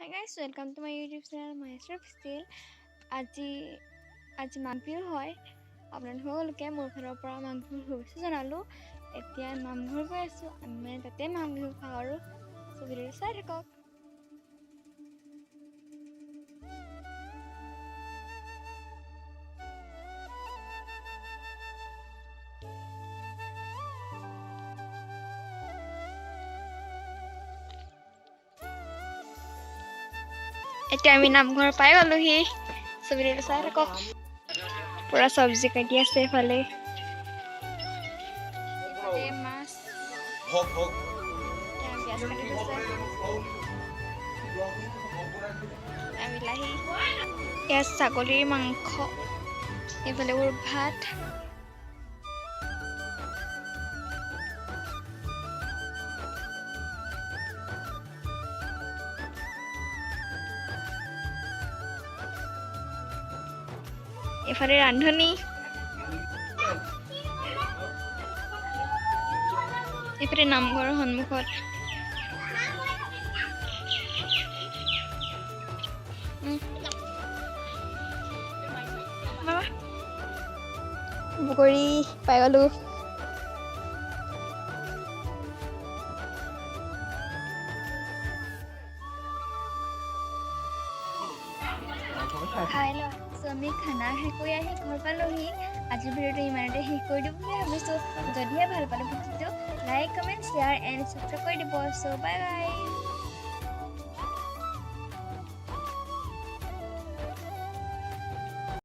guys, welcome to my YouTube channel, my still. আজি মাঘ বিহু হয়। আপোনালোকে মোৰ ফালৰ পৰা মাঘ বিহুৰ শুভেচ্ছা জনালোঁ। এতিয়া নামঘৰ গৈ আছোঁ, আমি মানে তাতে মাঘ বিহু খাওঁ আৰু ভিডিঅ'টো চাই থাকক। এতিয়া আমি নামঘৰ পাই গ'লোহি, ভিডিঅ'টো চাই থাকক। পুৰা চব্জি কাটি আছে এইফালে মাছ পিঁয়াজ কাটি দিছে, বিলাহী, এয়া ছাগলীৰ মাংস, এইফালে ভাত, এইফালে ৰান্ধনি, এইফালে নামঘৰৰ সন্মুখত বগৰী পাই গ'লো। খাই লওঁ। আমি খানা শেষ কৰি আহি ঘৰ পালোহি। আজিৰ ভিডিঅ'টো ইমানতে শেষ কৰি দিম বুলি ভাবিছোঁ। যদিহে ভাল পালোঁ ভিডিঅ'টো like, comment, share and subscribe কৰি দিব। চ' বাই বাই।